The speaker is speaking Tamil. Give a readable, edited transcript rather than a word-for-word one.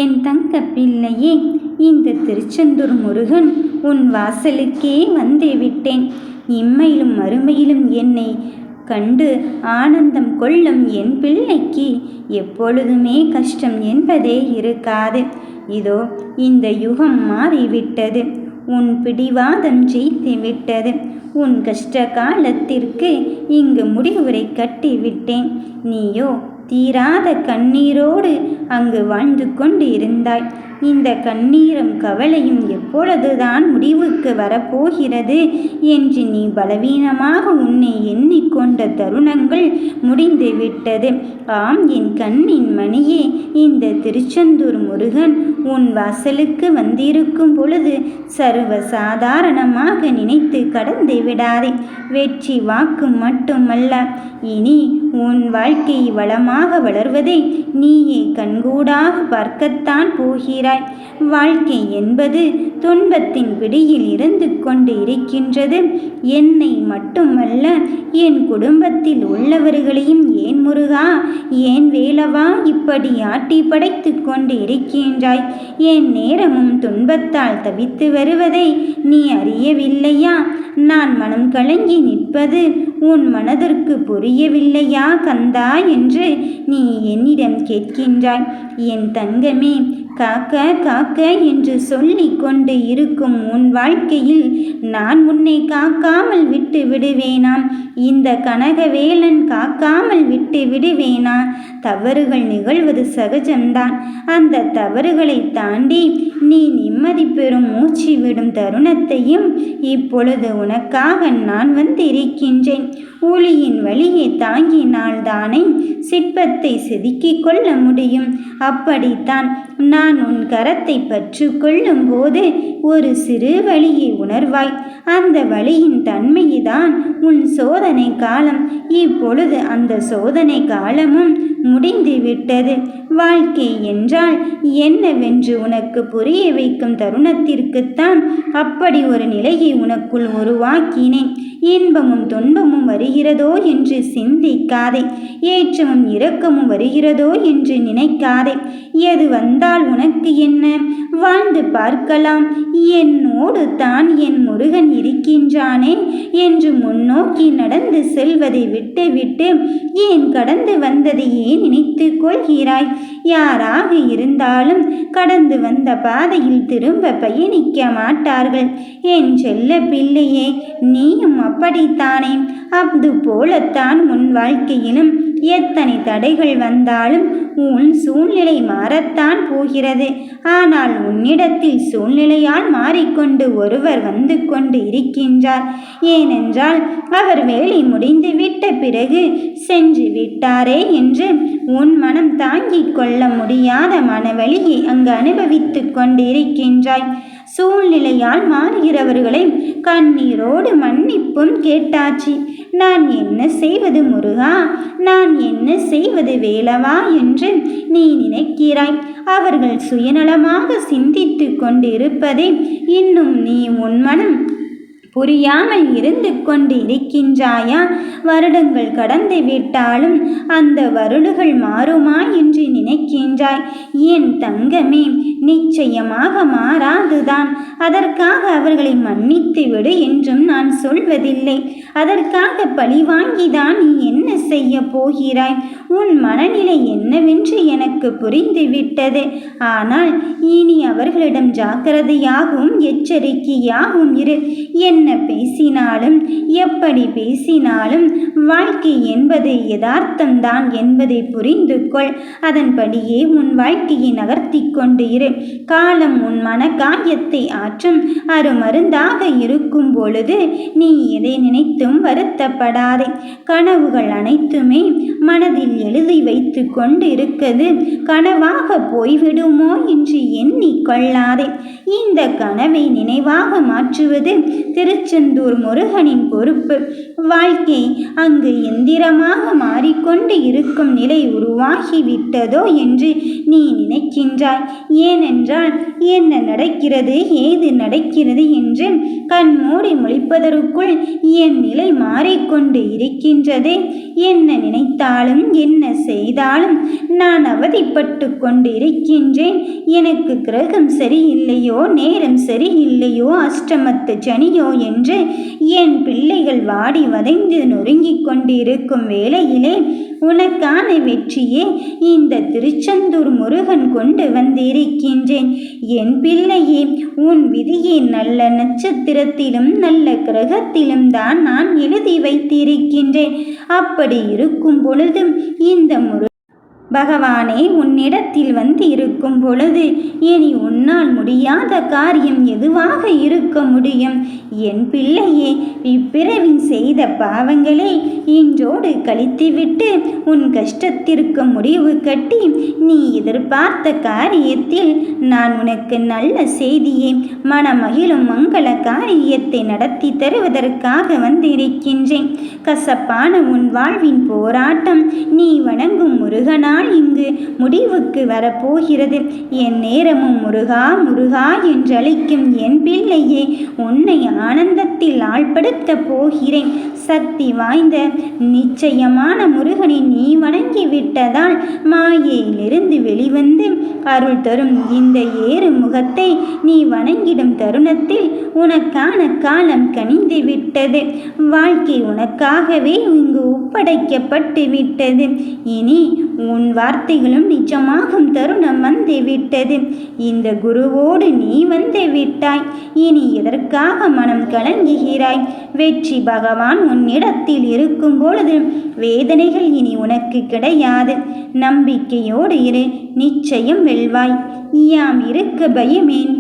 என் தங்க பிள்ளையே, இந்த திருச்செந்தூர் முருகன் உன் வாசலுக்கே வந்து விட்டேன். இம்மையிலும் மறுமையிலும் என்னை கண்டு ஆனந்தம் கொள்ளும் என் பிள்ளைக்கு எப்பொழுதுமே கஷ்டம் என்பதே இருக்காது. இதோ இந்த யுகம் மாறிவிட்டது. உன் பிடிவாதம் ஜெயித்து விட்டது. உன் கஷ்ட காலத்திற்கு இங்கு முடிவுரை கட்டிவிட்டேன். நீயோ தீராத கண்ணீரோடு அங்கு வாழ்ந்து கொண்டு இருந்தாய். இந்த கண்ணீரும் கவலையும் எப்பொழுதுதான் முடிவுக்கு வரப்போகிறது என்று நீ பலவீனமாக உன்னை எண்ணிக்கொண்ட தருணங்கள் முடிந்துவிட்டது. ஆம் என் கண்ணின் மணியே, இந்த திருச்செந்தூர் முருகன் உன் வாசலுக்கு வந்திருக்கும் பொழுது சர்வ சாதாரணமாக நினைத்து கடந்து விடாதே. வெற்றி வாக்கு மட்டுமல்ல, இனி உன் வாழ்க்கை வளமாக வளர்வதை நீயே கண்கூடாக பார்க்கத்தான் போகிறாய். வாழ்க்கை என்பது துன்பத்தின் பிடியில் இருந்து கொண்டு இருக்கின்றது. என்னை மட்டுமல்ல, என் குடும்பத்தில் உள்ளவர்களையும் ஏன் முருகா, ஏன் வேலவா இப்படி ஆட்டி படைத்து கொண்டு இருக்கின்றாய்? என் நேரமும் துன்பத்தால் தவித்து வருவதை நீ அறியவில்லையா? நான் மனம் கலங்கி நிற்பது உன் மனதிற்கு புரியவில்லையா கந்தா என்று நீ என்னிடம் கேட்கின்றாய். என் தங்கமே, காக்க காக்க என்று சொல்லி கொண்டு இருக்கும் உன் வாழ்க்கையில் நான் உன்னை காக்காமல் விட்டு விடுவேனாம்? இந்த கனகவேலன் காக்காமல் விட்டு விடுவேனா? தவறுகள் நிகழ்வது சகஜம்தான். அந்த தவறுகளை தாண்டி நீ நிம்மதி பெறும் மூச்சு விடும் தருணத்தையும் இப்பொழுது உனக்காக நான் வந்திருக்கின்றேன். ஊழியின் வழியை தாங்கினால்தானே சிற்பத்தை செதுக்கிக் கொள்ள முடியும். அப்படித்தான் நான் உன் கரத்தை பற்று கொள்ளும் போது ஒரு சிறு வழியை உணர்வாய். அந்த வழியின் தன்மைதான் உன் சோதனை காலம். இப்பொழுது அந்த சோதனை காலமும் முடிந்து விட்டது. வாழ்க்கை என்றால் என்னவென்று உனக்கு புரிய வைக்கும் தருணத்திற்குத்தான் அப்படி ஒரு நிலையை உனக்குள் உருவாக்கினேன். இன்பமும் துன்பமும் வருகிறதோ என்று சிந்திக்காதே. ஏற்றமும் இரக்கமும் வருகிறதோ என்று நினைக்காதே. எது வந்தால் உனக்கு என்ன? வாழ்ந்து பார்க்கலாம். என்னோடு தான் என் முருகன் இருக்கின்றானே என்று முன்னோக்கி நடந்து செல்வதை விட்டுவிட்டு ஏன் கடந்து வந்ததையே நினைத்து கொள்கிறாய்? யாராக இருந்தாலும் கடந்து வந்த பாதையில் திரும்ப பயணிக்க மாட்டார்கள். என் செல்ல பிள்ளையே, நீயும் அப்படித்தானே? அது போலத்தான் உன் வாழ்க்கையிலும் எத்தனை தடைகள் வந்தாலும் உன் சூழ்நிலை மாறத்தான் போகிறது. ஆனால் உன்னிடத்தில் சூழ்நிலையால் மாறிக்கொண்டு ஒருவர் வந்து கொண்டு இருக்கின்றார். ஏனென்றால் அவர் வேலை முடிந்து விட்ட பிறகு சென்று விட்டாரே என்று உன் மனம் தாங்கிக் கொள்ள முடியாத மனவலியை அங்கு அனுபவித்து கொண்டு இருக்கின்றாய். சூழ்நிலையால் மாறுகிறவர்களை கண்ணீரோடு மன்னிப்பும் கேட்டாச்சு. நான் என்ன செய்வது முருகா, நான் என்ன செய்வது வேலவா என்று நீ நினைக்கிறாய். அவர்கள் சுயநலமாக சிந்தித்து கொண்டிருப்பதை இன்னும் நீ உன் மனம் புரியாமல் இருந்து கொண்டு இருக்கின்றாயா? வருடங்கள் கடந்து விட்டாலும் அந்த வருடுகள் மாறுமா என்று நினைக்கின்றாய். என் தங்கமே, நிச்சயமாக மாறாதுதான். அதற்காக அவர்களை மன்னித்து விடு என்றும் நான் சொல்வதில்லை. அதற்காக பழிவாங்கிதான் நீ என்ன செய்ய போகிறாய்? உன் மனநிலை என்னவென்று எனக்கு புரிந்துவிட்டது. ஆனால் இனி அவர்களிடம் ஜாக்கிரதையாகவும் எச்சரிக்கையாகவும் இரு. என்ன பேசினாலும் எப்படி பேசினாலும் வாழ்க்கை என்பது யதார்த்தம்தான் என்பதை புரிந்து கொள். அதன்படியே உன் வாழ்க்கையை நகர்த்தி கொண்டு இரு. காலம் உன் மன காயத்தை ஆற்றும் அருமருந்தாக இருக்கும் பொழுது நீ எதை நினைத்தும் வருத்தப்படாதே. கனவுகள் அனைத்துமே மனதில் எழுதி வைத்து கொண்டு இருக்குது கனவாக போய்விடுமோ என்று எண்ணிக்கொள்ளாதே. இந்த கனவை நினைவாக மாற்றுவது திருச்செந்தூர் முருகனின் பொறுப்பு. வாழ்க்கை அங்கு எந்திரமாக மாறிக்கொண்டு இருக்கும் நிலை உருவாகிவிட்டதோ என்று நீ நினைக்கின்றாய். ஏனென்றால் என்ன நடக்கிறது ஏது நடக்கிறது என்று கண்மூடி முழிப்பதற்குள் என் நிலை மாறிக்கொண்டு இருக்கின்றதே. என்ன நினைத்தாலும் என்ன செய்தாலும் நான் அவதிப்பட்டு கொண்டு இருக்கின்றேன். எனக்கு கிரகம் சரியில்லையோ, நேரம் சரியில்லையோ, அஷ்டமத்து சனியோ என்று என் பிள்ளைகள் வாடி வதைந்து நொறுங்கிக் கொண்டு இருக்கும் வேளையிலே உனக்கான வெற்றியே இந்த திருச்செந்தூர் முருகன் கொண்டு வந்திருக்கின்றேன். என் பிள்ளையே, உன் விதியை நல்ல நட்சத்திரத்திலும் நல்ல கிரகத்திலும் தான் நான் எழுதி வைத்திருக்கின்றேன். அப்படி இருக்கும் பொழுதும் இந்த பகவானே உன்னிடத்தில் வந்து இருக்கும் பொழுது இனி உன்னால் முடியாத காரியம் எதுவாக இருக்க முடியும்? என் பிள்ளையே, இப்பிறவின் செய்த பாவங்களை இன்றோடு கழித்துவிட்டு உன் கஷ்டத்திற்கு முடிவு கட்டி நீ எதிர்பார்த்த காரியத்தில் நான் உனக்கு நல்ல செய்தியை மனமகிழும் மங்கள காரியத்தை நடத்தி தருவதற்காக வந்திருக்கின்றேன். கசப்பான உன் வாழ்வின் போராட்டம் நீ வணங்கும் முருகனால் இங்கு முடிவுக்கு வரப்போகிறது. என் நேரமும் முருகா முருகா என்று அழைக்கும் என் பிள்ளையே, உன்னை ஆனந்தத்தில் ஆழ்படுத்த போகிறேன். சக்தி வாய்ந்த நிச்சயமான முருகனை நீ வணங்கி விட்டதால் மாயையிலிருந்து வெளிவந்து அருள் தரும் இந்த ஏறு முகத்தை நீ வணங்கிடும் தருணத்தில் உனக்கான காலம் கனிந்து விட்டது. வாழ்க்கை உனக்காகவே இங்கு ஒப்படைக்கப்பட்டு விட்டது. இனி உன் வார்த்தைகளும் நிஜமாகும் தருணம் வந்து விட்டது. இந்த குருவோடு நீ வந்து விட்டாய். இனி எதற்காக மனம் கலங்குகிறாய்? வெற்றி பகவான் உன்னிடத்தில் இருக்கும் பொழுது வேதனைகள் இனி உனக்கு கிடையாது. நம்பிக்கையோடு இரு, நிச்சயம் வெல்வாய். யாம் இருக்க பயமேன்?